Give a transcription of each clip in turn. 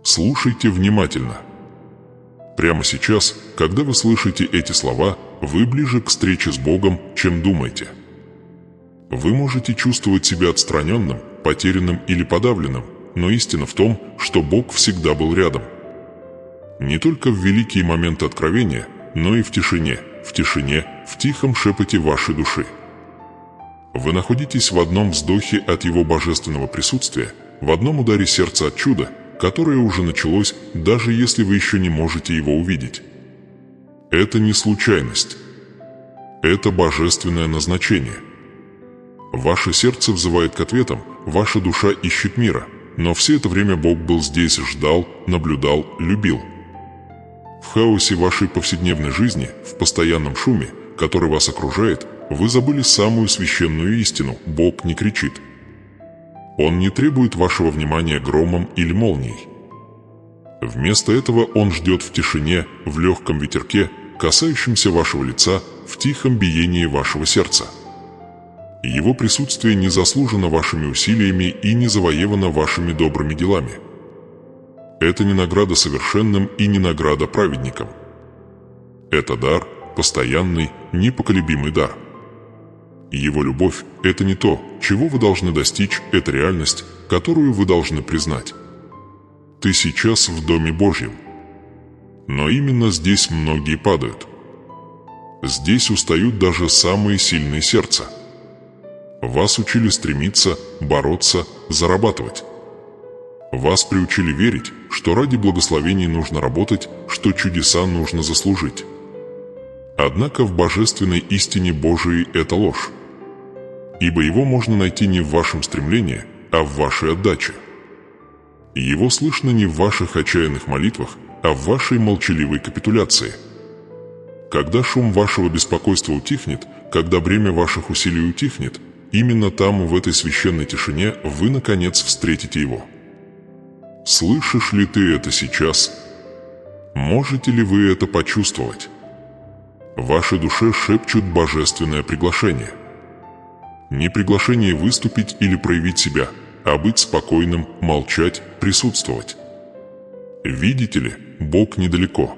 Слушайте внимательно. Прямо сейчас, когда вы слышите эти слова, вы ближе к встрече с Богом, чем думаете. Вы можете чувствовать себя отстраненным, потерянным или подавленным, но истина в том, что Бог всегда был рядом. Не только в великие моменты откровения, но и в тишине, в тихом шепоте вашей души. Вы находитесь в одном вздохе от Его божественного присутствия, в одном ударе сердца от чуда, которое уже началось, даже если вы еще не можете его увидеть. Это не случайность. Это божественное назначение. Ваше сердце взывает к ответам, ваша душа ищет мира, но все это время Бог был здесь, ждал, наблюдал, любил. В хаосе вашей повседневной жизни, в постоянном шуме, который вас окружает, вы забыли самую священную истину – Бог не кричит. Он не требует вашего внимания громом или молнией. Вместо этого Он ждет в тишине, в легком ветерке, касающемся вашего лица, в тихом биении вашего сердца. Его присутствие не заслужено вашими усилиями и не завоевано вашими добрыми делами. Это не награда совершенным и не награда праведникам. Это дар, постоянный, непоколебимый дар. Его любовь – это не то, чего вы должны достичь, это реальность, которую вы должны признать. Ты сейчас в Доме Божьем. Но именно здесь многие падают. Здесь устают даже самые сильные сердца. Вас учили стремиться, бороться, зарабатывать. Вас приучили верить, что ради благословений нужно работать, что чудеса нужно заслужить. Однако в божественной истине Божией это ложь. Ибо его можно найти не в вашем стремлении, а в вашей отдаче. Его слышно не в ваших отчаянных молитвах, а в вашей молчаливой капитуляции. Когда шум вашего беспокойства утихнет, когда бремя ваших усилий утихнет, именно там, в этой священной тишине, вы, наконец, встретите его. Слышишь ли ты это сейчас? Можете ли вы это почувствовать? В вашей душе шепчут божественное приглашение. Не приглашение выступить или проявить себя, а быть спокойным, молчать, присутствовать. Видите ли, Бог недалеко.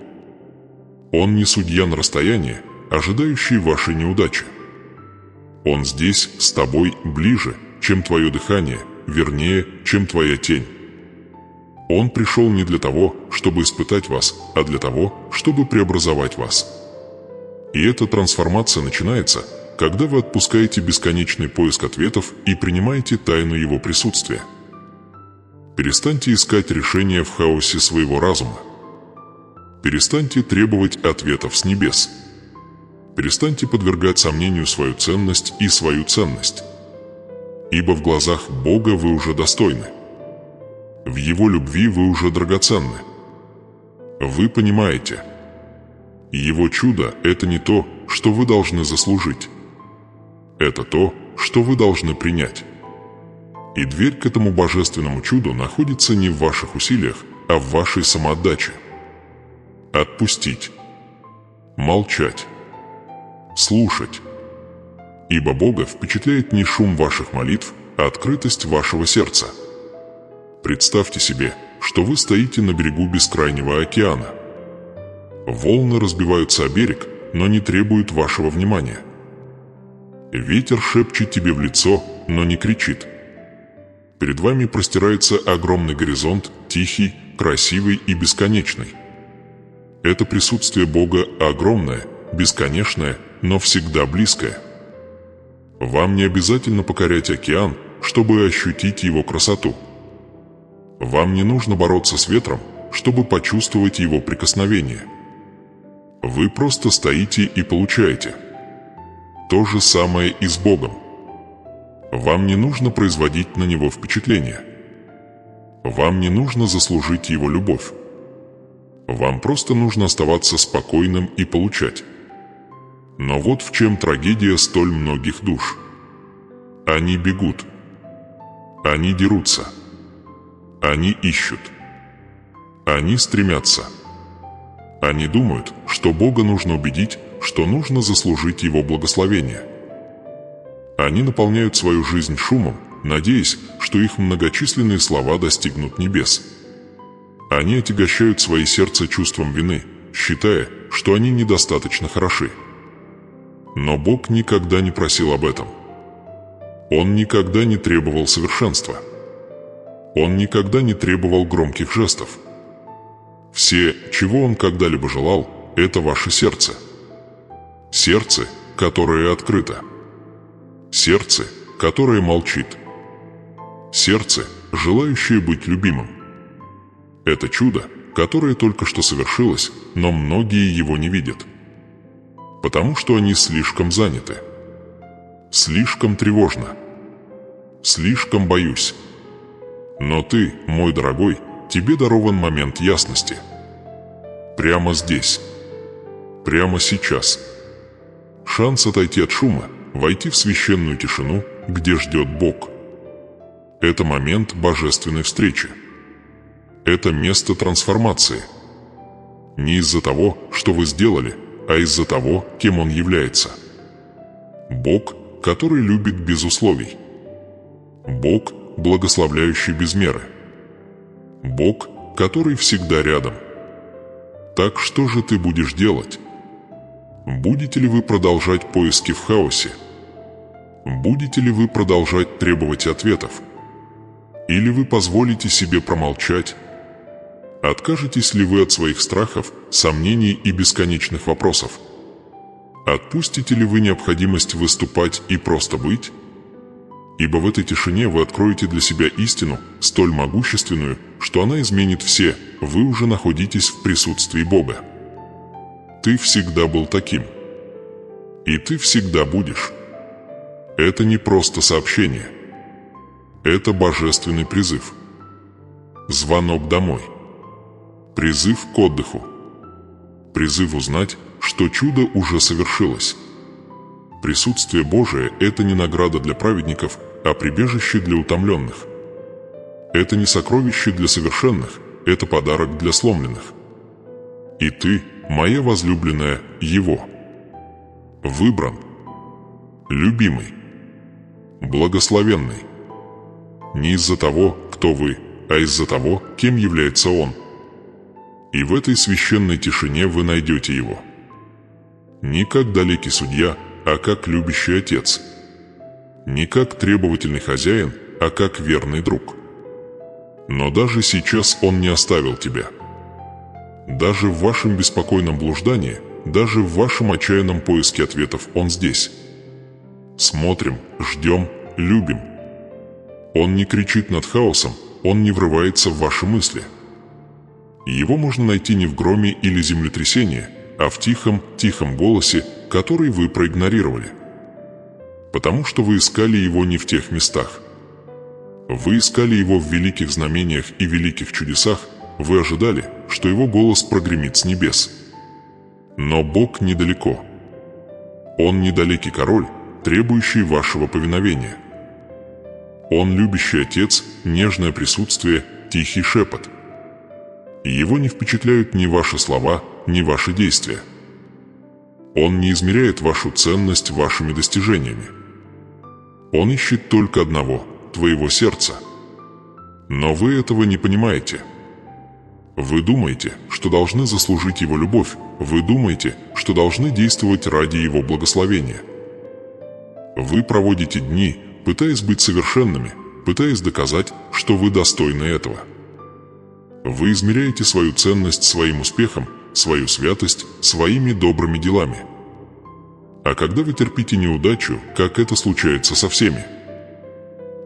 Он не судья на расстоянии, ожидающий вашей неудачи. Он здесь, с тобой, ближе, чем твое дыхание, вернее, чем твоя тень. Он пришел не для того, чтобы испытать вас, а для того, чтобы преобразовать вас. И эта трансформация начинается, когда вы отпускаете бесконечный поиск ответов и принимаете тайну его присутствия. Перестаньте искать решения в хаосе своего разума. Перестаньте требовать ответов с небес. Перестаньте подвергать сомнению свою ценность и свою ценность. Ибо в глазах Бога вы уже достойны. В Его любви вы уже драгоценны. Вы понимаете, Его чудо – это не то, что вы должны заслужить. Это то, что вы должны принять. И дверь к этому божественному чуду находится не в ваших усилиях, а в вашей самоотдаче. Отпустить. Молчать. Слушать. Ибо Бога впечатляет не шум ваших молитв, а открытость вашего сердца. Представьте себе, что вы стоите на берегу бескрайнего океана. Волны разбиваются о берег, но не требуют вашего внимания. Ветер шепчет тебе в лицо, но не кричит. Перед вами простирается огромный горизонт, тихий, красивый и бесконечный. Это присутствие Бога огромное, бесконечное, но всегда близкое. Вам не обязательно покорять океан, чтобы ощутить его красоту. Вам не нужно бороться с ветром, чтобы почувствовать его прикосновение. Вы просто стоите и получаете. То же самое и с Богом. Вам не нужно производить на Него впечатление. Вам не нужно заслужить Его любовь. Вам просто нужно оставаться спокойным и получать. Но вот в чем трагедия столь многих душ. Они бегут. Они дерутся. Они ищут. Они стремятся. Они думают, что Бога нужно убедить, что нужно заслужить Его благословение. Они наполняют свою жизнь шумом, надеясь, что их многочисленные слова достигнут небес. Они отягощают свои сердца чувством вины, считая, что они недостаточно хороши. Но Бог никогда не просил об этом. Он никогда не требовал совершенства. Он никогда не требовал громких жестов. Все, чего Он когда-либо желал, это ваше сердце. Сердце, которое открыто. Сердце, которое молчит. Сердце, желающее быть любимым. Это чудо, которое только что совершилось, но многие его не видят. Потому что они слишком заняты. Слишком тревожно. Слишком боюсь. Но ты, мой дорогой, тебе дарован момент ясности. Прямо здесь. Прямо сейчас. Шанс отойти от шума, войти в священную тишину, где ждет Бог. Это момент божественной встречи. Это место трансформации. Не из-за того, что вы сделали, а из-за того, кем Он является. Бог, который любит без условий. Бог, благословляющий без меры. Бог, который всегда рядом. Так что же ты будешь делать? Будете ли вы продолжать поиски в хаосе? Будете ли вы продолжать требовать ответов? Или вы позволите себе промолчать? Откажетесь ли вы от своих страхов, сомнений и бесконечных вопросов? Отпустите ли вы необходимость выступать и просто быть? Ибо в этой тишине вы откроете для себя истину, столь могущественную, что она изменит все, вы уже находитесь в присутствии Бога. Ты всегда был таким. И ты всегда будешь. Это не просто сообщение. Это божественный призыв. Звонок домой. Призыв к отдыху. Призыв узнать, что чудо уже совершилось. Присутствие Божие – это не награда для праведников, а прибежище для утомленных. Это не сокровище для совершенных, это подарок для сломленных. И ты, моя возлюбленная, Его. Выбран. Любимый. Благословенный. Не из-за того, кто вы, а из-за того, кем является Он. И в этой священной тишине вы найдете Его. Не как далекий судья, а как любящий отец. Не как требовательный хозяин, а как верный друг. Но даже сейчас Он не оставил тебя. Даже в вашем беспокойном блуждании, даже в вашем отчаянном поиске ответов Он здесь. Смотрим, ждем, любим. Он не кричит над хаосом, Он не врывается в ваши мысли. Его можно найти не в громе или землетрясении, а в тихом голосе, который вы проигнорировали. Потому что вы искали Его не в тех местах. Вы искали Его в великих знамениях и великих чудесах, вы ожидали, что Его голос прогремит с небес. Но Бог недалеко. Он недалекий король, требующий вашего повиновения. Он любящий отец, нежное присутствие, тихий шепот. Его не впечатляют ни ваши слова, ни ваши действия. Он не измеряет вашу ценность вашими достижениями. Он ищет только одного – твоего сердца. Но вы этого не понимаете. Вы думаете, что должны заслужить Его любовь, вы думаете, что должны действовать ради Его благословения. Вы проводите дни, пытаясь быть совершенными, пытаясь доказать, что вы достойны этого. Вы измеряете свою ценность своим успехом, свою святость своими добрыми делами. А когда вы терпите неудачу, как это случается со всеми?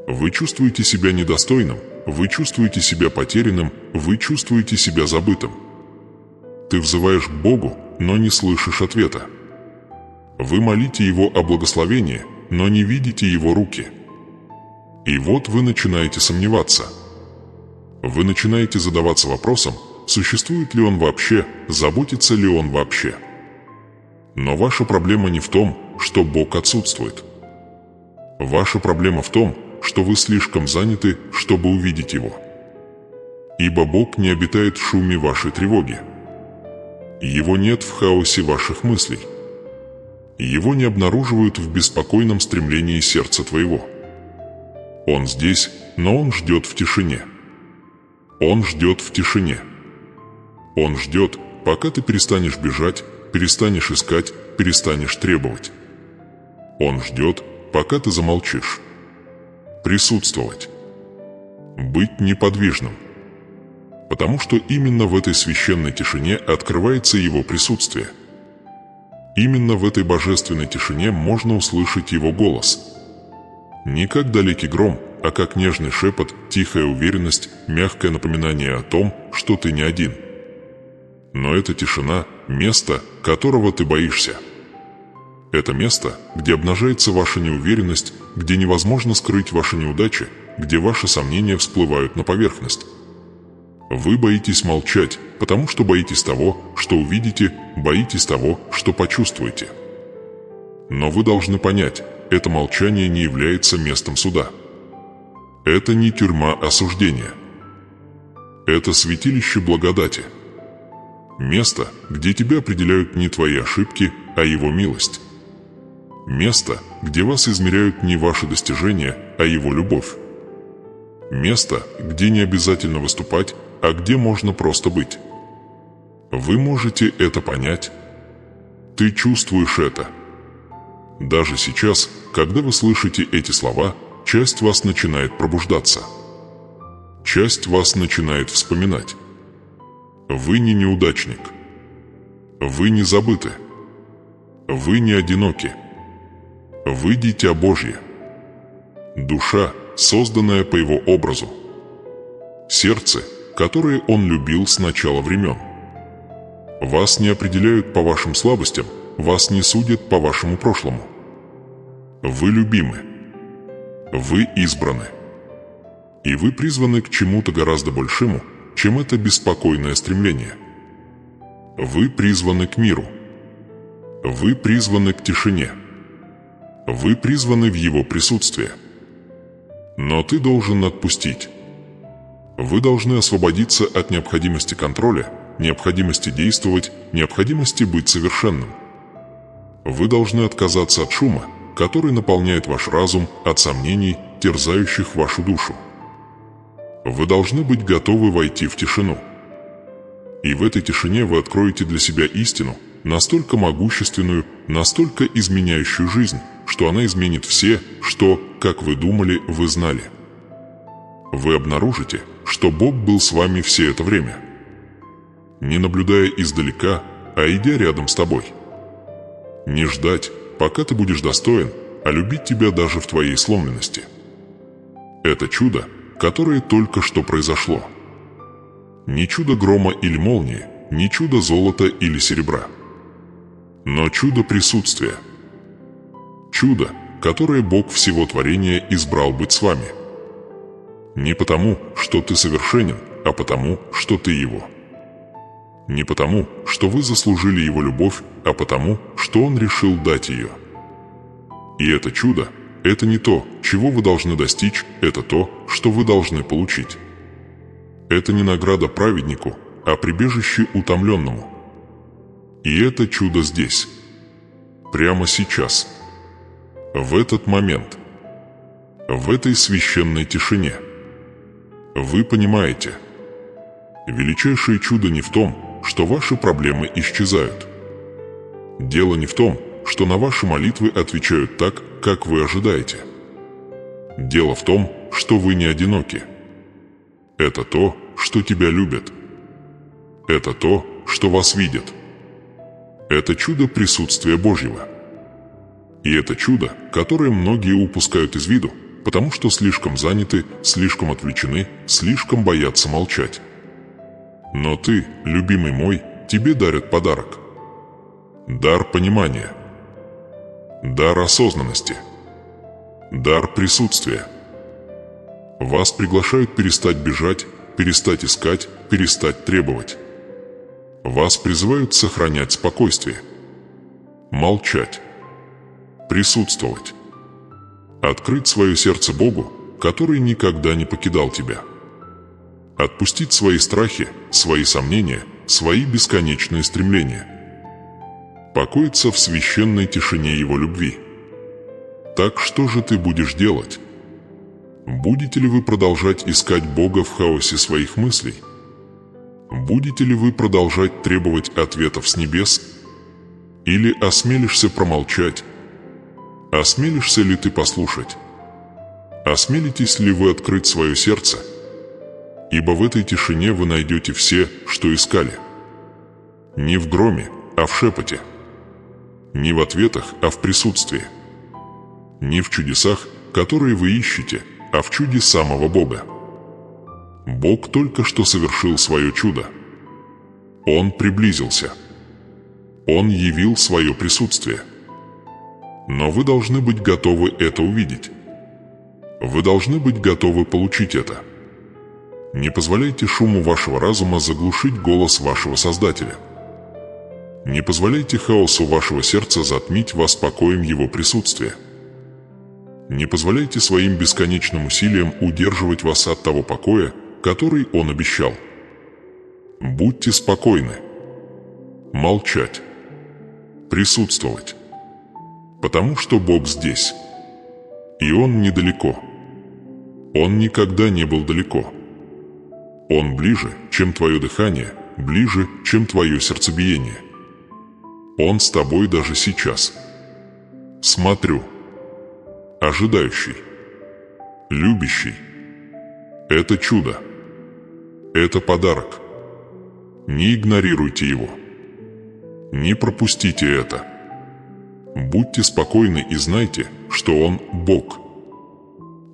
Вы чувствуете себя недостойным, вы чувствуете себя потерянным, вы чувствуете себя забытым. Ты взываешь к Богу, но не слышишь ответа. Вы молите Его о благословении, но не видите Его руки. И вот вы начинаете сомневаться. Вы начинаете задаваться вопросом, существует ли Он вообще, заботится ли Он вообще. Но ваша проблема не в том, что Бог отсутствует. Ваша проблема в том, что вы слишком заняты, чтобы увидеть Его. Ибо Бог не обитает в шуме вашей тревоги. Его нет в хаосе ваших мыслей. Его не обнаруживают в беспокойном стремлении сердца твоего. Он здесь, но Он ждет в тишине. Он ждет в тишине. Он ждет, пока ты перестанешь бежать, перестанешь искать, перестанешь требовать. Он ждет, пока ты замолчишь. Присутствовать. Быть неподвижным. Потому что именно в этой священной тишине открывается его присутствие. Именно в этой божественной тишине можно услышать его голос. Не как далекий гром, а как нежный шепот, тихая уверенность, мягкое напоминание о том, что ты не один. Но эта тишина – место, которого ты боишься. Это место, где обнажается ваша неуверенность, где невозможно скрыть ваши неудачи, где ваши сомнения всплывают на поверхность. Вы боитесь молчать, потому что боитесь того, что увидите, боитесь того, что почувствуете. Но вы должны понять, это молчание не является местом суда. Это не тюрьма осуждения. Это святилище благодати. Место, где тебя определяют не твои ошибки, а его милость. Место, где вас измеряют не ваши достижения, а его любовь. Место, где не обязательно выступать, а где можно просто быть. Вы можете это понять. Ты чувствуешь это. Даже сейчас, когда вы слышите эти слова, часть вас начинает пробуждаться. Часть вас начинает вспоминать. Вы не неудачник. Вы не забыты. Вы не одиноки. Вы дитя Божье. Душа, созданная по его образу. Сердце, которое он любил с начала времен. Вас не определяют по вашим слабостям, вас не судят по вашему прошлому. Вы любимы. Вы избраны. И вы призваны к чему-то гораздо большему, чем это беспокойное стремление. Вы призваны к миру. Вы призваны к тишине. Вы призваны в его присутствие. Но ты должен отпустить. Вы должны освободиться от необходимости контроля, необходимости действовать, необходимости быть совершенным. Вы должны отказаться от шума, который наполняет ваш разум, от сомнений, терзающих вашу душу. Вы должны быть готовы войти в тишину. И в этой тишине вы откроете для себя истину, настолько могущественную, настолько изменяющую жизнь, что она изменит все, что, как вы думали, вы знали. Вы обнаружите, что Бог был с вами все это время. Не наблюдая издалека, а идя рядом с тобой. Не ждать, пока ты будешь достоин, а любить тебя даже в твоей сломленности. Это чудо, которое только что произошло. Не чудо грома или молнии, не чудо золота или серебра. Но чудо присутствия. Чудо, которое Бог всего творения избрал быть с вами. Не потому, что ты совершенен, а потому, что ты Его. Не потому, что вы заслужили Его любовь, а потому, что Он решил дать ее. И это чудо – это не то, чего вы должны достичь, это то, что вы должны получить. Это не награда праведнику, а прибежище утомленному. И это чудо здесь. Прямо сейчас. В этот момент. В этой священной тишине. Вы понимаете, величайшее чудо не в том, что ваши проблемы исчезают. Дело не в том, что на ваши молитвы отвечают так, как вы ожидаете. Дело в том, что вы не одиноки. Это то, что тебя любят. Это то, что вас видят. Это чудо присутствия Божьего. И это чудо, которое многие упускают из виду, потому что слишком заняты, слишком отвлечены, слишком боятся молчать. Но ты, любимый мой, тебе дарят подарок. Дар понимания. Дар осознанности. Дар присутствия. Вас приглашают перестать бежать, перестать искать, перестать требовать. Вас призывают сохранять спокойствие. Молчать. Присутствовать. Открыть свое сердце Богу, который никогда не покидал тебя. Отпустить свои страхи, свои сомнения, свои бесконечные стремления. Покоиться в священной тишине Его любви. Так что же ты будешь делать? Будете ли вы продолжать искать Бога в хаосе своих мыслей? Будете ли вы продолжать требовать ответов с небес? Или осмелишься промолчать? Осмелишься ли ты послушать? Осмелитесь ли вы открыть свое сердце? Ибо в этой тишине вы найдете все, что искали. Не в громе, а в шепоте. Не в ответах, а в присутствии. Не в чудесах, которые вы ищете, а в чуде самого Бога. Бог только что совершил свое чудо. Он приблизился. Он явил свое присутствие. Но вы должны быть готовы это увидеть. Вы должны быть готовы получить это. Не позволяйте шуму вашего разума заглушить голос вашего Создателя. Не позволяйте хаосу вашего сердца затмить вас покоем Его присутствия. Не позволяйте своим бесконечным усилиям удерживать вас от того покоя, который Он обещал. Будьте спокойны. Молчать. Присутствовать. Потому что Бог здесь. И Он недалеко. Он никогда не был далеко. Он ближе, чем твое дыхание, ближе, чем твое сердцебиение. Он с тобой даже сейчас. Смотрю. Ожидающий. Любящий. Это чудо. Это подарок. Не игнорируйте его. Не пропустите это. Будьте спокойны и знайте, что Он Бог.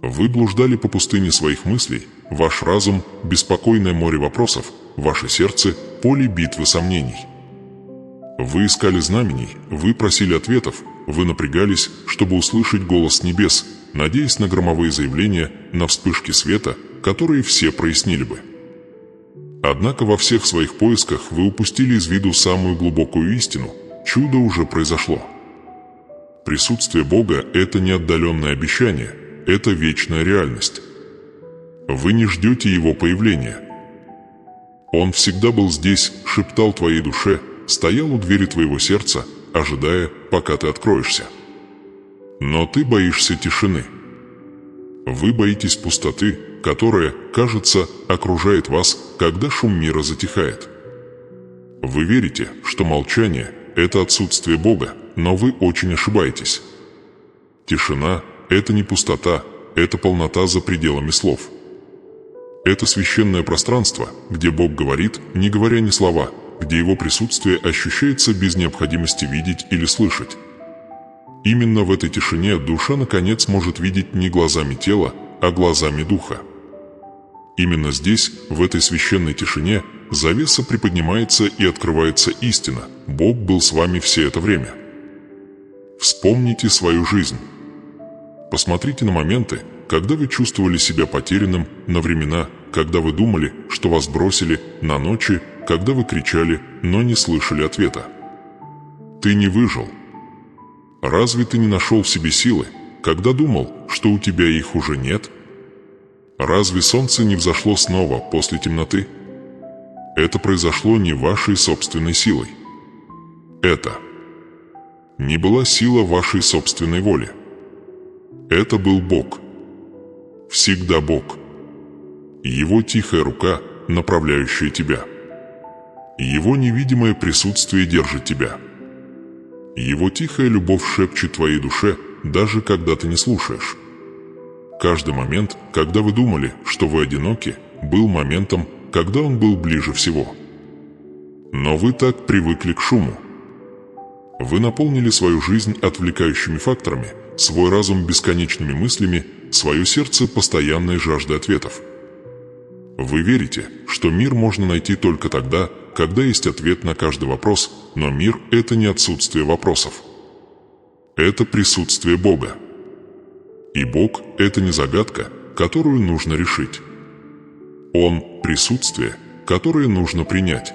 Вы блуждали по пустыне своих мыслей, ваш разум – беспокойное море вопросов, ваше сердце – поле битвы сомнений. Вы искали знамений, вы просили ответов, вы напрягались, чтобы услышать голос небес, надеясь на громовые заявления, на вспышки света, которые все прояснили бы. Однако во всех своих поисках вы упустили из виду самую глубокую истину – чудо уже произошло. Присутствие Бога – это не отдаленное обещание, это вечная реальность. Вы не ждете Его появления. Он всегда был здесь, шептал твоей душе, стоял у двери твоего сердца, ожидая, пока ты откроешься. Но ты боишься тишины. Вы боитесь пустоты, которая, кажется, окружает вас, когда шум мира затихает. Вы верите, что молчание – это отсутствие Бога, но вы очень ошибаетесь. Тишина – это не пустота, это полнота за пределами слов. Это священное пространство, где Бог говорит, не говоря ни слова, где Его присутствие ощущается без необходимости видеть или слышать. Именно в этой тишине душа наконец может видеть не глазами тела, а глазами духа. Именно здесь, в этой священной тишине, завеса приподнимается и открывается истина. Бог был с вами все это время. Вспомните свою жизнь. Посмотрите на моменты, когда вы чувствовали себя потерянным, на времена, когда вы думали, что вас бросили, на ночи, когда вы кричали, но не слышали ответа. Ты не выжил. Разве ты не нашел в себе силы, когда думал, что у тебя их уже нет? Разве солнце не взошло снова после темноты? Это произошло не вашей собственной силой. Это не была сила вашей собственной воли. Это был Бог. Всегда Бог. Его тихая рука, направляющая тебя. Его невидимое присутствие держит тебя. Его тихая любовь шепчет твоей душе, даже когда ты не слушаешь. Каждый момент, когда вы думали, что вы одиноки, был моментом, когда Он был ближе всего. Но вы так привыкли к шуму. Вы наполнили свою жизнь отвлекающими факторами, свой разум бесконечными мыслями, свое сердце постоянной жаждой ответов. Вы верите, что мир можно найти только тогда, когда есть ответ на каждый вопрос, но мир – это не отсутствие вопросов. Это присутствие Бога. И Бог – это не загадка, которую нужно решить. Он – присутствие, которое нужно принять.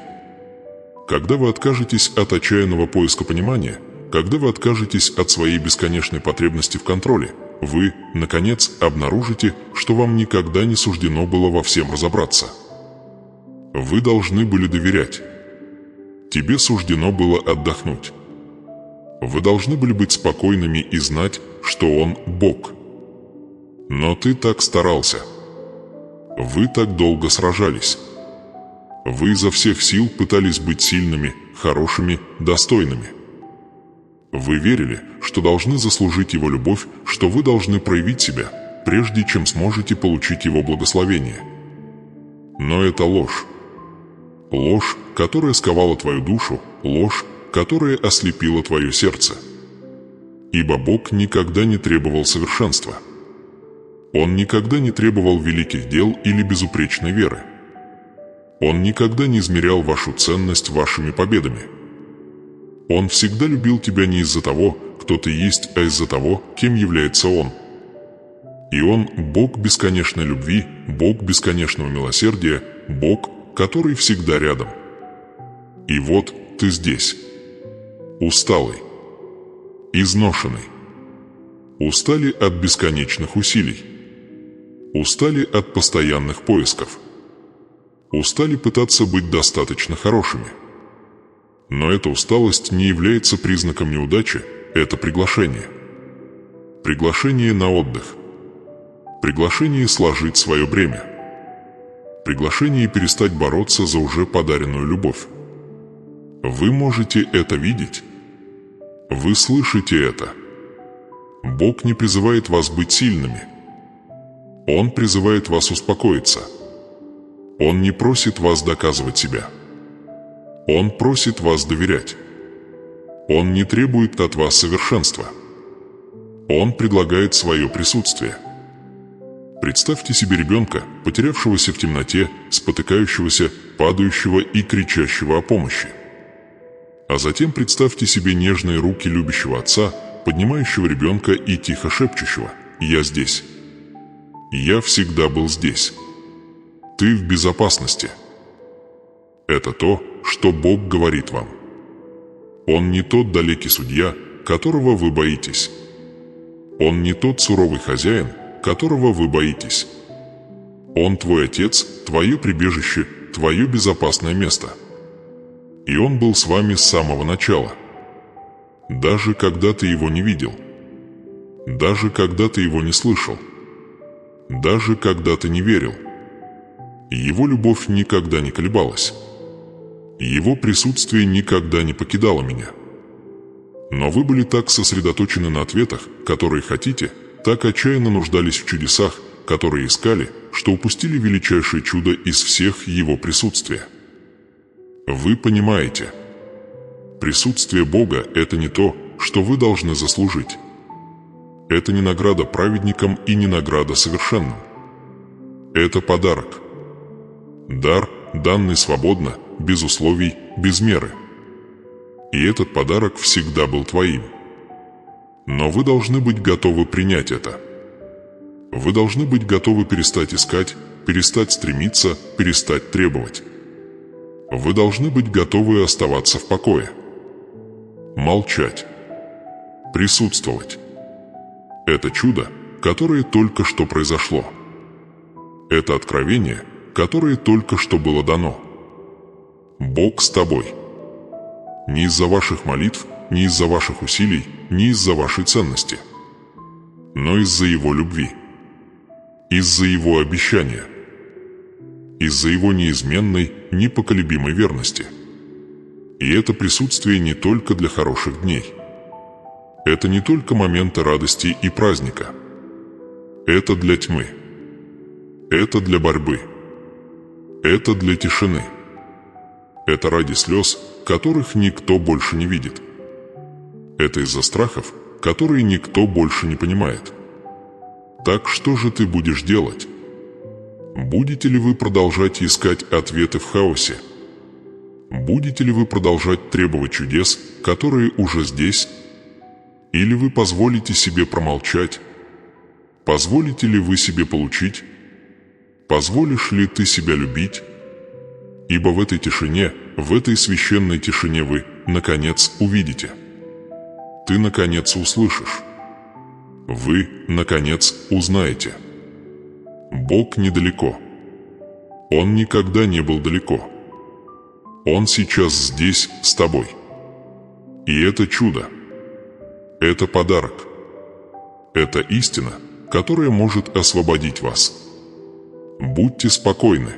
Когда вы откажетесь от отчаянного поиска понимания, когда вы откажетесь от своей бесконечной потребности в контроле, вы, наконец, обнаружите, что вам никогда не суждено было во всем разобраться. Вы должны были доверять. Тебе суждено было отдохнуть. Вы должны были быть спокойными и знать, что Он Бог. Но ты так старался. Вы так долго сражались. Вы изо всех сил пытались быть сильными, хорошими, достойными. Вы верили, что должны заслужить Его любовь, что вы должны проявить себя, прежде чем сможете получить Его благословение. Но это ложь. Ложь, которая сковала твою душу, ложь, которая ослепила твое сердце. Ибо Бог никогда не требовал совершенства. Он никогда не требовал великих дел или безупречной веры. Он никогда не измерял вашу ценность вашими победами. Он всегда любил тебя не из-за того, кто ты есть, а из-за того, кем является Он. И Он – Бог бесконечной любви, Бог бесконечного милосердия, Бог, который всегда рядом. И вот ты здесь. Усталый. Изношенный. Устали от бесконечных усилий. Устали от постоянных поисков. Устали пытаться быть достаточно хорошими. Но эта усталость не является признаком неудачи, это приглашение. Приглашение на отдых. Приглашение сложить свое бремя. Приглашение перестать бороться за уже подаренную любовь. Вы можете это видеть. Вы слышите это. Бог не призывает вас быть сильными. Он призывает вас успокоиться. Он не просит вас доказывать себя. Он просит вас доверять. Он не требует от вас совершенства. Он предлагает свое присутствие. Представьте себе ребенка, потерявшегося в темноте, спотыкающегося, падающего и кричащего о помощи. А затем представьте себе нежные руки любящего отца, поднимающего ребенка и тихо шепчущего: «Я здесь. Я всегда был здесь. Ты в безопасности». Это то, что Бог говорит вам. Он не тот далекий судья, которого вы боитесь. Он не тот суровый хозяин, которого вы боитесь. Он твой отец, твое прибежище, твое безопасное место. И Он был с вами с самого начала. Даже когда ты Его не видел. Даже когда ты Его не слышал. Даже когда ты не верил. Его любовь никогда не колебалась. Его присутствие никогда не покидало меня. Но вы были так сосредоточены на ответах, которые хотите, так отчаянно нуждались в чудесах, которые искали, что упустили величайшее чудо из всех Его присутствия. Вы понимаете, присутствие Бога – это не то, что вы должны заслужить. Это не награда праведникам и не награда совершенным. Это подарок. Дар, данный свободно, без условий, без меры. И этот подарок всегда был твоим. Но вы должны быть готовы принять это. Вы должны быть готовы перестать искать, перестать стремиться, перестать требовать. Вы должны быть готовы оставаться в покое. Молчать. Присутствовать. Это чудо, которое только что произошло. Это откровение, которое только что было дано. Бог с тобой. Не из-за ваших молитв, не из-за ваших усилий, не из-за вашей ценности, но из-за Его любви, из-за Его обещания, из-за Его неизменной, непоколебимой верности. И это присутствие не только для хороших дней. Это не только моменты радости и праздника. Это для тьмы. Это для борьбы. Это для тишины. Это ради слез, которых никто больше не видит. Это из-за страхов, которые никто больше не понимает. Так что же ты будешь делать? Будете ли вы продолжать искать ответы в хаосе? Будете ли вы продолжать требовать чудес, которые уже здесь? Или вы позволите себе промолчать? Позволите ли вы себе получить? Позволишь ли ты себя любить? Ибо в этой тишине, в этой священной тишине вы, наконец, увидите. Ты, наконец, услышишь. Вы, наконец, узнаете. Бог недалеко. Он никогда не был далеко. Он сейчас здесь с тобой. И это чудо. Это подарок. Это истина, которая может освободить вас. Будьте спокойны.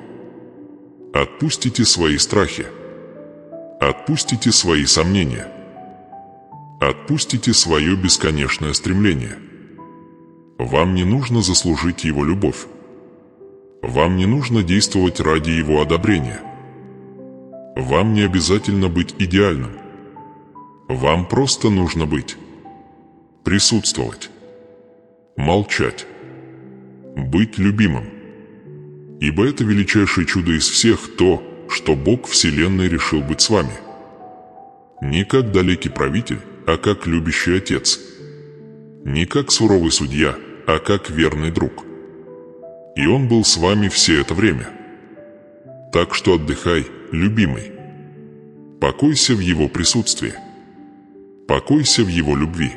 Отпустите свои страхи. Отпустите свои сомнения. Отпустите свое бесконечное стремление. Вам не нужно заслужить Его любовь. Вам не нужно действовать ради Его одобрения. Вам не обязательно быть идеальным. Вам просто нужно быть. Присутствовать. Молчать. Быть любимым. Ибо это величайшее чудо из всех то, что Бог Вселенной решил быть с вами. Не как далекий правитель, а как любящий отец. Не как суровый судья, а как верный друг. И Он был с вами все это время. Так что отдыхай, любимый. Покойся в Его присутствии. Покойся в Его любви.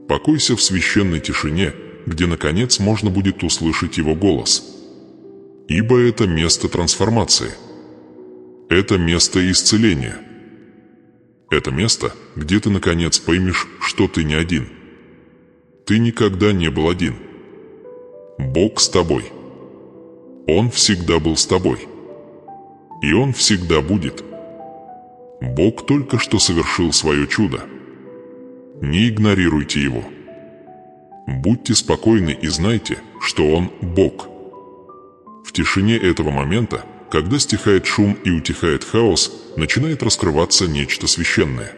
Покойся в священной тишине, где, наконец, можно будет услышать Его голос. Ибо это место трансформации. Это место исцеления. Это место, где ты, наконец, поймешь, что ты не один. Ты никогда не был один. Бог с тобой. Он всегда был с тобой. И Он всегда будет. Бог только что совершил свое чудо. Не игнорируйте Его. Будьте спокойны и знайте, что Он Бог. В тишине этого момента, когда стихает шум и утихает хаос, начинает раскрываться нечто священное.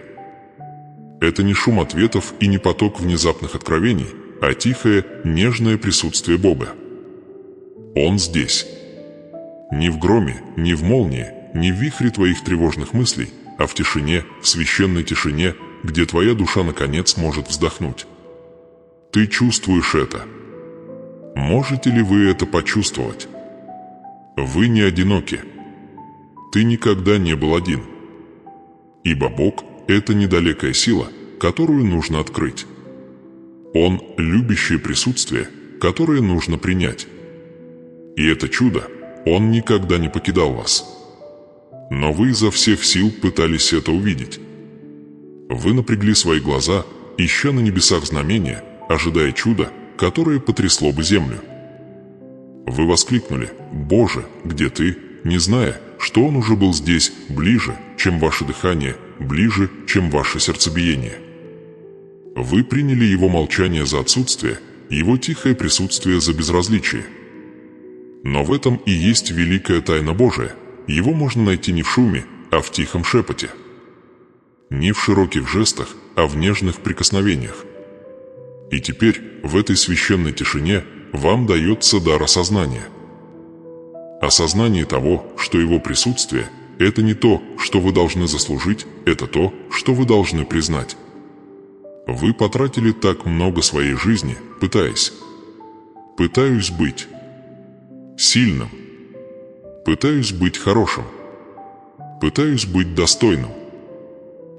Это не шум ответов и не поток внезапных откровений, а тихое, нежное присутствие Бога. Он здесь. Не в громе, не в молнии, не в вихре твоих тревожных мыслей, а в тишине, в священной тишине, где твоя душа наконец может вздохнуть. Ты чувствуешь это. Можете ли вы это почувствовать? Вы не одиноки. Ты никогда не был один. Ибо Бог – это недалекая сила, которую нужно открыть. Он – любящее присутствие, которое нужно принять. И это чудо, Он никогда не покидал вас. Но вы изо всех сил пытались это увидеть. Вы напрягли свои глаза, ища на небесах знамения, ожидая чуда, которое потрясло бы землю. Вы воскликнули: «Боже, где Ты?», не зная, что Он уже был здесь, ближе, чем ваше дыхание, ближе, чем ваше сердцебиение. Вы приняли Его молчание за отсутствие, Его тихое присутствие за безразличие. Но в этом и есть великая тайна Божия. Его можно найти не в шуме, а в тихом шепоте. Не в широких жестах, а в нежных прикосновениях. И теперь, в этой священной тишине, вам дается дар осознания. Осознание того, что Его присутствие – это не то, что вы должны заслужить, это то, что вы должны признать. Вы потратили так много своей жизни, пытаясь быть сильным, пытаюсь быть хорошим, пытаюсь быть достойным.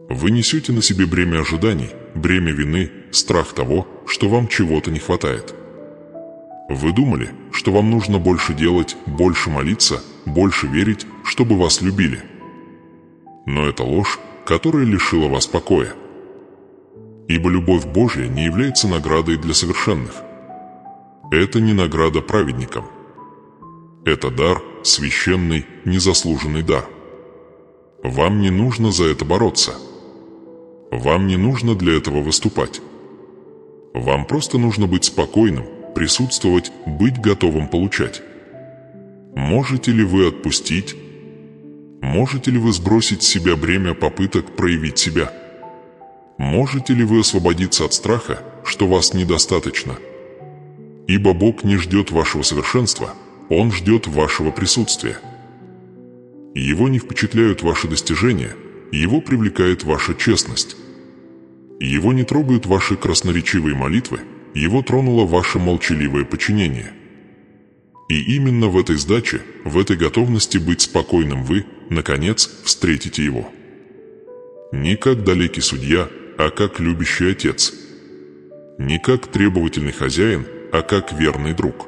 Вы несете на себе бремя ожиданий, бремя вины, страх того, что вам чего-то не хватает. Вы думали, что вам нужно больше делать, больше молиться, больше верить, чтобы вас любили. Но это ложь, которая лишила вас покоя. Ибо любовь Божья не является наградой для совершенных. Это не награда праведникам. Это дар, священный, незаслуженный дар. Вам не нужно за это бороться. Вам не нужно для этого выступать. Вам просто нужно быть спокойным, присутствовать, быть готовым получать. Можете ли вы отпустить? Можете ли вы сбросить с себя бремя попыток проявить себя? Можете ли вы освободиться от страха, что вас недостаточно? Ибо Бог не ждет вашего совершенства, Он ждет вашего присутствия. Его не впечатляют ваши достижения, Его привлекает ваша честность. Его не трогают ваши красноречивые молитвы, Его тронуло ваше молчаливое подчинение. И именно в этой сдаче, в этой готовности быть спокойным вы, наконец, встретите Его. Не как далекий судья, а как любящий отец. Не как требовательный хозяин, а как верный друг.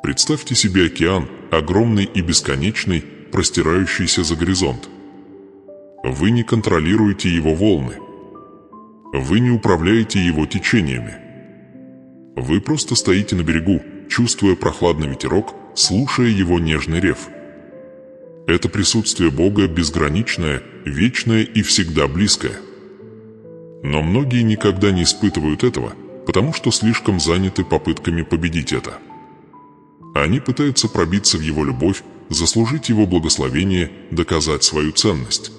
Представьте себе океан, огромный и бесконечный, простирающийся за горизонт. Вы не контролируете его волны. Вы не управляете его течениями. Вы просто стоите на берегу, чувствуя прохладный ветерок, слушая его нежный рев. Это присутствие Бога безграничное, вечное и всегда близкое. Но многие никогда не испытывают этого, потому что слишком заняты попытками победить это. Они пытаются пробиться в Его любовь, заслужить Его благословение, доказать свою ценность.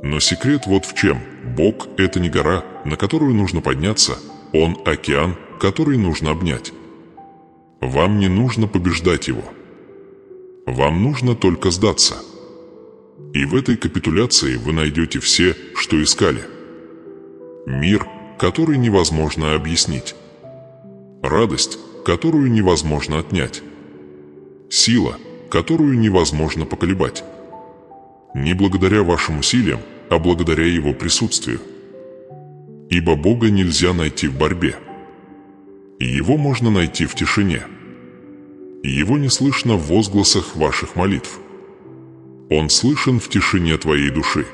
Но секрет вот в чем. Бог – это не гора, на которую нужно подняться, Он – океан, который нужно обнять. Вам не нужно побеждать Его. Вам нужно только сдаться. И в этой капитуляции вы найдете все, что искали. Мир, который невозможно объяснить. Радость, которую невозможно отнять. Сила, которую невозможно поколебать. Не благодаря вашим усилиям, а благодаря Его присутствию. Ибо Бога нельзя найти в борьбе. И Его можно найти в тишине. И Его не слышно в возгласах ваших молитв. Он слышен в тишине твоей души.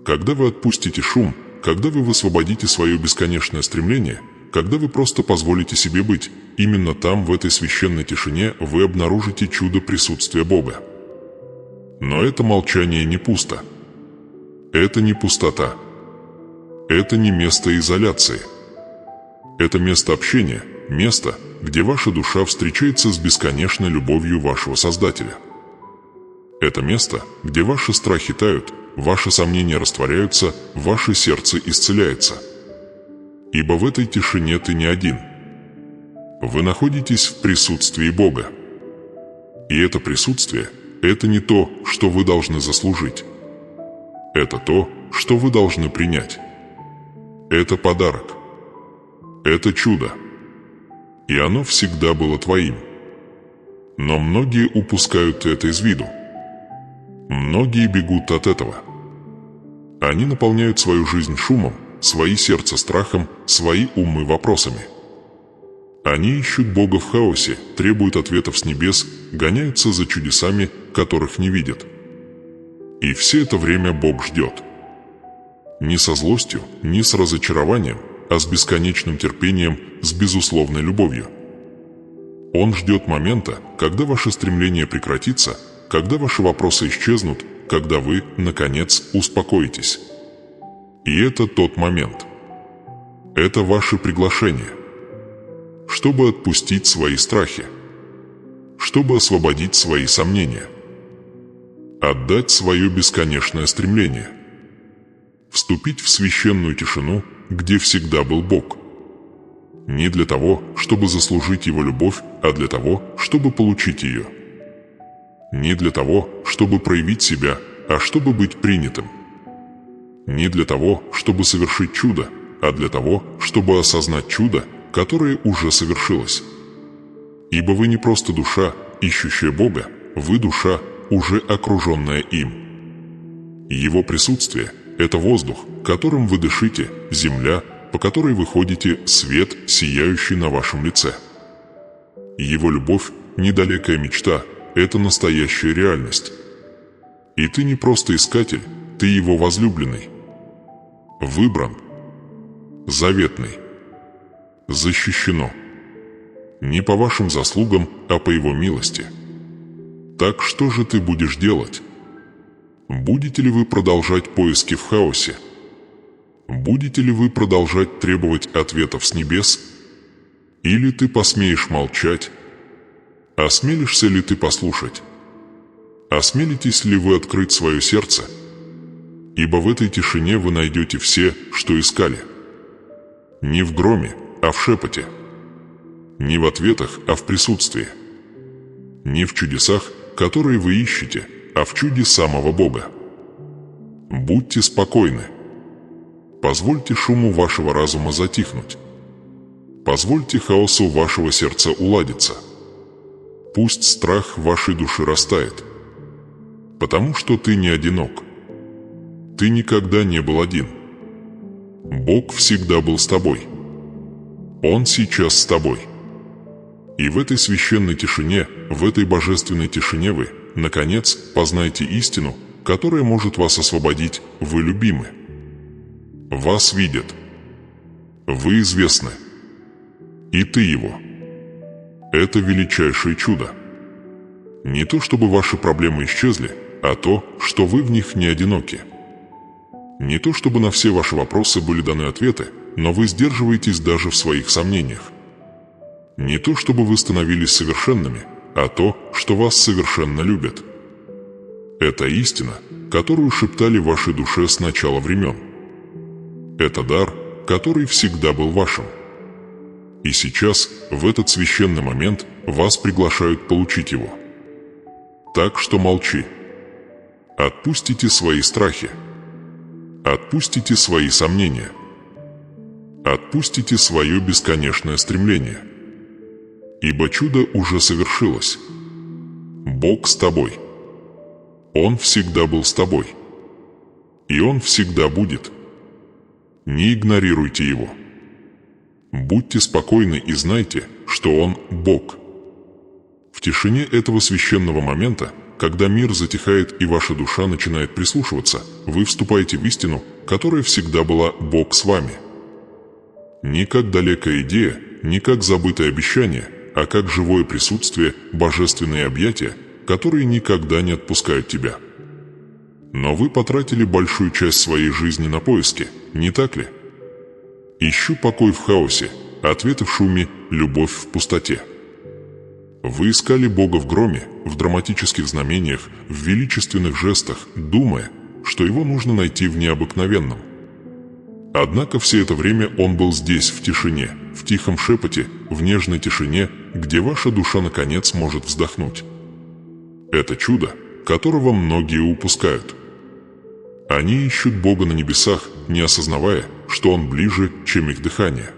Когда вы отпустите шум, когда вы высвободите свое бесконечное стремление, когда вы просто позволите себе быть, именно там, в этой священной тишине, вы обнаружите чудо присутствия Бога. Но это молчание не пусто. Это не пустота. Это не место изоляции. Это место общения, место, где ваша душа встречается с бесконечной любовью вашего Создателя. Это место, где ваши страхи тают, ваши сомнения растворяются, ваше сердце исцеляется. Ибо в этой тишине ты не один. Вы находитесь в присутствии Бога. И это присутствие – это не то, что вы должны заслужить. Это то, что вы должны принять. Это подарок. Это чудо. И оно всегда было твоим. Но многие упускают это из виду. Многие бегут от этого. Они наполняют свою жизнь шумом, свои сердца страхом, свои умы вопросами. Они ищут Бога в хаосе, требуют ответов с небес, гоняются за чудесами, которых не видят. И все это время Бог ждет. Не со злостью, не с разочарованием, а с бесконечным терпением, с безусловной любовью. Он ждет момента, когда ваше стремление прекратится, когда ваши вопросы исчезнут, когда вы, наконец, успокоитесь. И это тот момент. Это ваше приглашение. Чтобы отпустить свои страхи. Чтобы освободить свои сомнения. Отдать свое бесконечное стремление. Вступить в священную тишину, где всегда был Бог. Не для того, чтобы заслужить Его любовь, а для того, чтобы получить ее. Не для того, чтобы проявить себя, а чтобы быть принятым. Не для того, чтобы совершить чудо, а для того, чтобы осознать чудо, которое уже совершилось. Ибо вы не просто душа, ищущая Бога, вы душа, уже окруженная им. Его присутствие – это воздух, которым вы дышите, земля, по которой вы ходите, свет, сияющий на вашем лице. Его любовь – недалекая мечта, это настоящая реальность. И ты не просто искатель, ты Его возлюбленный. Выбран. Заветный. Защищено. Не по вашим заслугам, а по Его милости. Так что же ты будешь делать? Будете ли вы продолжать поиски в хаосе? Будете ли вы продолжать требовать ответов с небес? Или ты посмеешь молчать? Осмелишься ли ты послушать? Осмелитесь ли вы открыть свое сердце? Ибо в этой тишине вы найдете все, что искали. Не в громе, а в шепоте. Не в ответах, а в присутствии. Не в чудесах, которые вы ищете, а в чуде самого Бога. Будьте спокойны. Позвольте шуму вашего разума затихнуть. Позвольте хаосу вашего сердца уладиться. Пусть страх вашей души растает. Потому что ты не одинок. Ты никогда не был один. Бог всегда был с тобой. Он сейчас с тобой. И в этой священной тишине, в этой божественной тишине вы, наконец, познаете истину, которая может вас освободить, вы любимы. Вас видят. Вы известны. И ты его. Это величайшее чудо. Не то чтобы ваши проблемы исчезли, а то, что вы в них не одиноки. Не то чтобы на все ваши вопросы были даны ответы, но вы сдерживаетесь даже в своих сомнениях. Не то чтобы вы становились совершенными, а то, что вас совершенно любят. Это истина, которую шептали в вашей душе с начала времен. Это дар, который всегда был вашим. И сейчас, в этот священный момент, вас приглашают получить его. Так что молчи. Отпустите свои страхи. Отпустите свои сомнения. Отпустите свое бесконечное стремление. Ибо чудо уже совершилось. Бог с тобой. Он всегда был с тобой. И Он всегда будет. Не игнорируйте Его. Будьте спокойны и знайте, что Он Бог. В тишине этого священного момента, когда мир затихает и ваша душа начинает прислушиваться, вы вступаете в истину, которая всегда была Бог с вами. Не как далекая идея, не как забытое обещание, а как живое присутствие, божественные объятия, которые никогда не отпускают тебя. Но вы потратили большую часть своей жизни на поиски, не так ли? Ищу покой в хаосе, ответы в шуме, любовь в пустоте. Вы искали Бога в громе, в драматических знамениях, в величественных жестах, думая, что Его нужно найти в необыкновенном. Однако все это время Он был здесь, в тишине, в тихом шепоте, в нежной тишине, где ваша душа наконец может вздохнуть. Это чудо, которого многие упускают. Они ищут Бога на небесах, не осознавая, что Он ближе, чем их дыхание.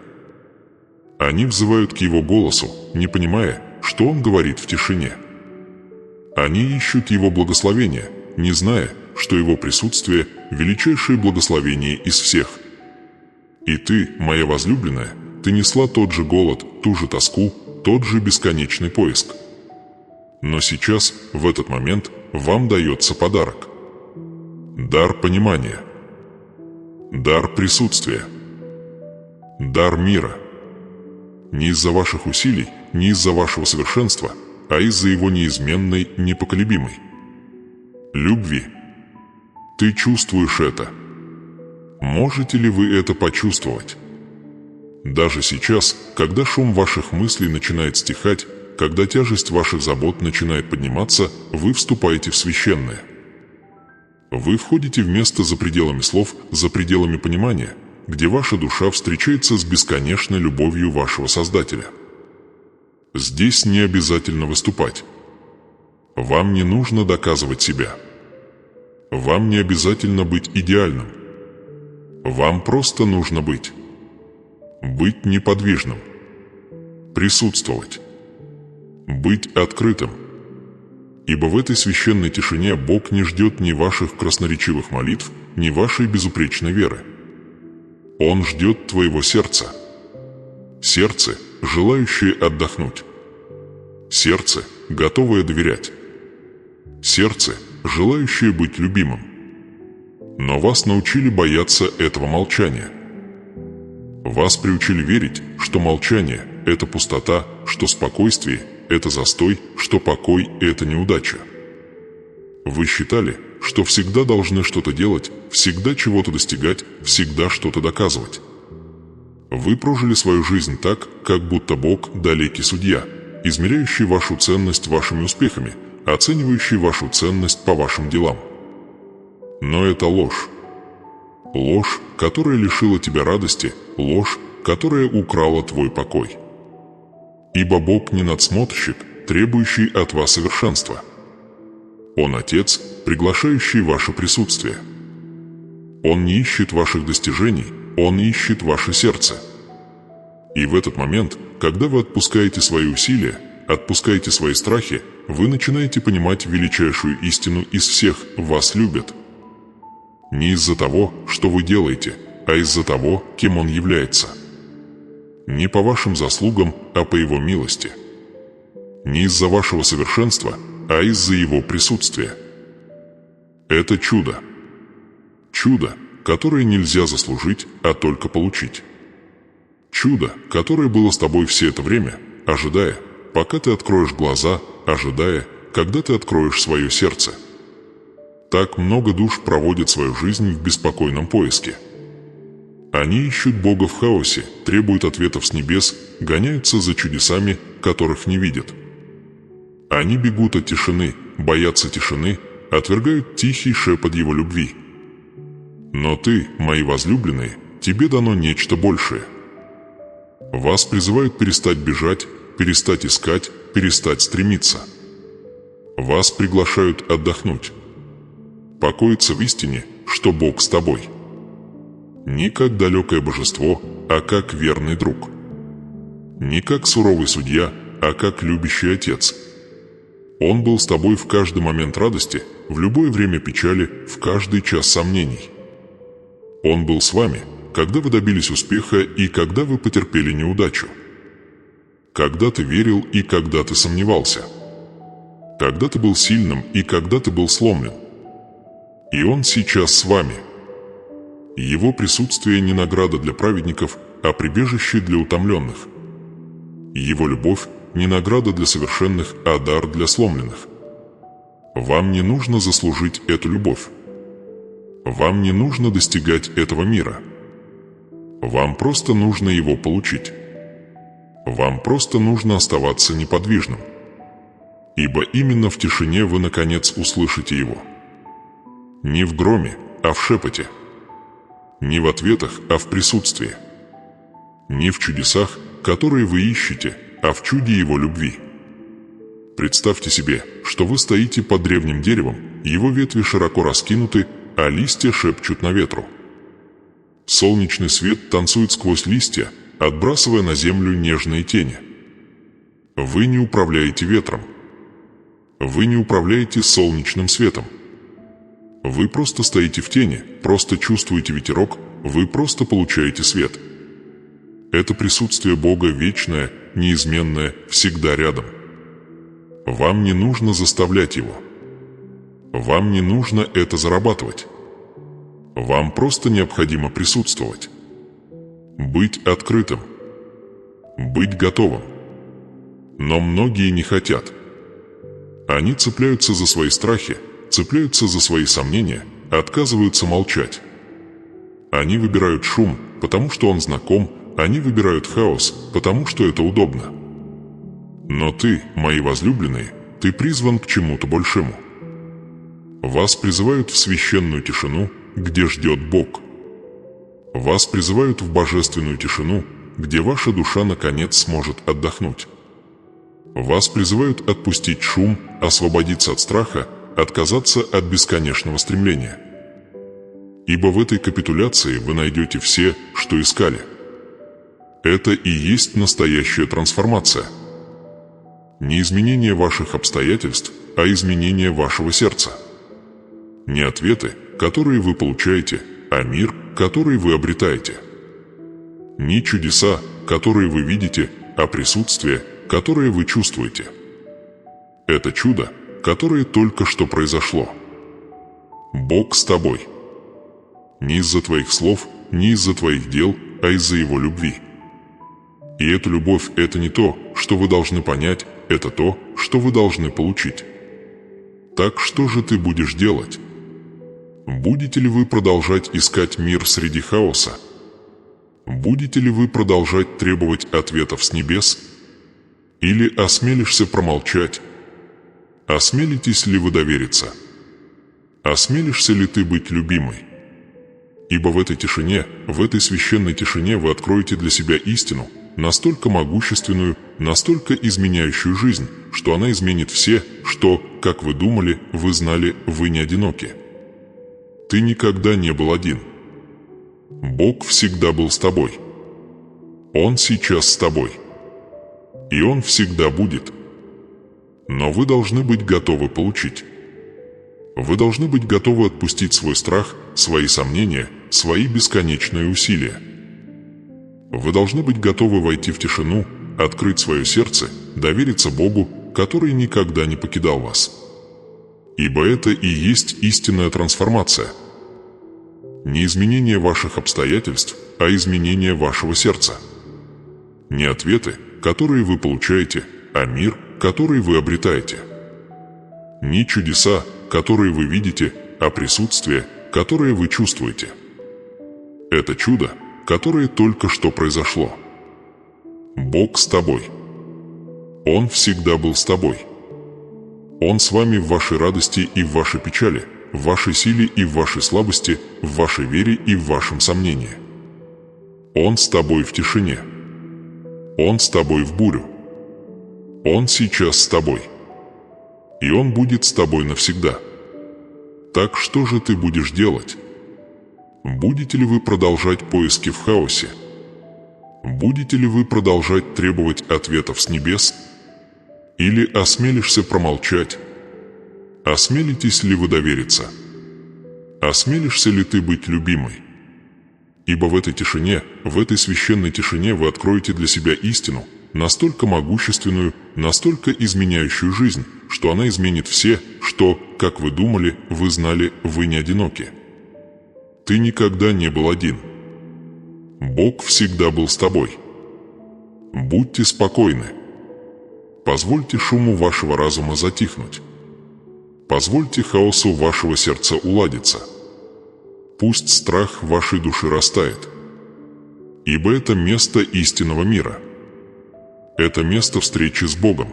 Они взывают к Его голосу, не понимая, что Он говорит в тишине. Они ищут Его благословения, не зная, что Его присутствие – величайшее благословение из всех. И ты, моя возлюбленная, ты несла тот же голод, ту же тоску, тот же бесконечный поиск. Но сейчас, в этот момент, вам дается подарок. Дар понимания. Дар присутствия. Дар мира. Не из-за ваших усилий, не из-за вашего совершенства, а из-за Его неизменной, непоколебимой любви. Ты чувствуешь это. Можете ли вы это почувствовать? Даже сейчас, когда шум ваших мыслей начинает стихать, когда тяжесть ваших забот начинает подниматься, вы вступаете в священное. Вы входите в место за пределами слов, за пределами понимания, где ваша душа встречается с бесконечной любовью вашего Создателя. Здесь не обязательно выступать. Вам не нужно доказывать себя. Вам не обязательно быть идеальным. Вам просто нужно быть. Быть неподвижным. Присутствовать. Быть открытым. Ибо в этой священной тишине Бог не ждет ни ваших красноречивых молитв, ни вашей безупречной веры. Он ждет твоего сердца. Сердце, желающее отдохнуть. Сердце, готовое доверять. Сердце, желающее быть любимым. Но вас научили бояться этого молчания. Вас приучили верить, что молчание – это пустота, что спокойствие – это застой, что покой – это неудача. Вы считали, что всегда должны что-то делать, всегда чего-то достигать, всегда что-то доказывать. Вы прожили свою жизнь так, как будто Бог – далекий судья, измеряющий вашу ценность вашими успехами, оценивающий вашу ценность по вашим делам. Но это ложь. Ложь, которая лишила тебя радости, ложь, которая украла твой покой. Ибо Бог не надсмотрщик, требующий от вас совершенства. Он Отец, приглашающий ваше присутствие. Он не ищет ваших достижений, Он ищет ваше сердце. И в этот момент, когда вы отпускаете свои усилия, отпускаете свои страхи, вы начинаете понимать величайшую истину из всех: вас любят. Не из-за того, что вы делаете, а из-за того, кем Он является. Не по вашим заслугам, а по Его милости. Не из-за вашего совершенства, а из-за Его присутствия. Это чудо. Чудо, которое нельзя заслужить, а только получить. Чудо, которое было с тобой все это время, ожидая, пока ты откроешь глаза, ожидая, когда ты откроешь свое сердце. Так много душ проводят свою жизнь в беспокойном поиске. Они ищут Бога в хаосе, требуют ответов с небес, гоняются за чудесами, которых не видят. Они бегут от тишины, боятся тишины, отвергают тихий шепот Его любви. Но ты, мои возлюбленные, тебе дано нечто большее. Вас призывают перестать бежать, перестать искать, перестать стремиться. Вас приглашают отдохнуть. Покоиться в истине, что Бог с тобой. Не как далекое божество, а как верный друг. Не как суровый судья, а как любящий отец. Он был с тобой в каждый момент радости, в любое время печали, в каждый час сомнений. Он был с вами, когда вы добились успеха и когда вы потерпели неудачу. Когда ты верил и когда ты сомневался. Когда ты был сильным и когда ты был сломлен. И Он сейчас с вами. Его присутствие не награда для праведников, а прибежище для утомленных. Его любовь не награда для совершенных, а дар для сломленных. Вам не нужно заслужить эту любовь. Вам не нужно достигать этого мира. Вам просто нужно его получить. Вам просто нужно оставаться неподвижным. Ибо именно в тишине вы наконец услышите его. Не в громе, а в шепоте. Не в ответах, а в присутствии. Не в чудесах, которые вы ищете, а в чуде Его любви. Представьте себе, что вы стоите под древним деревом, его ветви широко раскинуты, а листья шепчут на ветру. Солнечный свет танцует сквозь листья, отбрасывая на землю нежные тени. Вы не управляете ветром. Вы не управляете солнечным светом. Вы просто стоите в тени, просто чувствуете ветерок, вы просто получаете свет. Это присутствие Бога вечное, неизменное, всегда рядом. Вам не нужно заставлять Его. Вам не нужно это зарабатывать. Вам просто необходимо присутствовать. Быть открытым. Быть готовым. Но многие не хотят. Они цепляются за свои страхи, цепляются за свои сомнения, отказываются молчать. Они выбирают шум, потому что он знаком, они выбирают хаос, потому что это удобно. Но ты, мои возлюбленные, ты призван к чему-то большему. Вас призывают в священную тишину, где ждет Бог. Вас призывают в божественную тишину, где ваша душа наконец сможет отдохнуть. Вас призывают отпустить шум, освободиться от страха, отказаться от бесконечного стремления. Ибо в этой капитуляции вы найдете все, что искали. Это и есть настоящая трансформация. Не изменение ваших обстоятельств, а изменение вашего сердца. Не ответы, которые вы получаете, а мир, который вы обретаете. Не чудеса, которые вы видите, а присутствие, которое вы чувствуете. Это чудо, которое только что произошло. Бог с тобой. Не из-за твоих слов, не из-за твоих дел, а из-за Его любви. И эта любовь – это не то, что вы должны понять, это то, что вы должны получить. Так что же ты будешь делать? Будете ли вы продолжать искать мир среди хаоса? Будете ли вы продолжать требовать ответов с небес? Или осмелишься промолчать? Осмелитесь ли вы довериться? Осмелишься ли ты быть любимой? Ибо в этой тишине, в этой священной тишине вы откроете для себя истину, настолько могущественную, настолько изменяющую жизнь, что она изменит все, что, как вы думали, вы знали, вы не одиноки. Ты никогда не был один. Бог всегда был с тобой. Он сейчас с тобой. И Он всегда будет. Но вы должны быть готовы получить. Вы должны быть готовы отпустить свой страх, свои сомнения, свои бесконечные усилия. Вы должны быть готовы войти в тишину, открыть свое сердце, довериться Богу, который никогда не покидал вас. Ибо это и есть истинная трансформация. Не изменение ваших обстоятельств, а изменение вашего сердца. Не ответы, которые вы получаете, а мир, который вы обретаете. Не чудеса, которые вы видите, а присутствие, которое вы чувствуете. Это чудо, которое только что произошло. Бог с тобой. Он всегда был с тобой. Он с вами в вашей радости и в вашей печали, в вашей силе и в вашей слабости, в вашей вере и в вашем сомнении. Он с тобой в тишине. Он с тобой в бурю. Он сейчас с тобой. И Он будет с тобой навсегда. Так что же ты будешь делать? Будете ли вы продолжать поиски в хаосе? Будете ли вы продолжать требовать ответов с небес? Или осмелишься промолчать? Осмелитесь ли вы довериться? Осмелишься ли ты быть любимой? Ибо в этой тишине, в этой священной тишине вы откроете для себя истину, настолько могущественную, настолько изменяющую жизнь, что она изменит все, что, как вы думали, вы знали, вы не одиноки. Ты никогда не был один. Бог всегда был с тобой. Будьте спокойны. Позвольте шуму вашего разума затихнуть. Позвольте хаосу вашего сердца уладиться. Пусть страх вашей души растает. Ибо это место истинного мира. Это место встречи с Богом.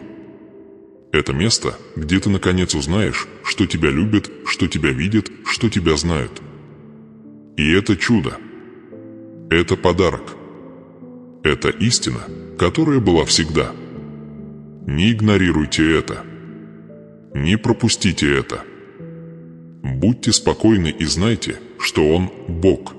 Это место, где ты наконец узнаешь, что тебя любят, что тебя видят, что тебя знают. И это чудо. Это подарок. Это истина, которая была всегда. Не игнорируйте это. Не пропустите это. Будьте спокойны и знайте, что Он – Бог.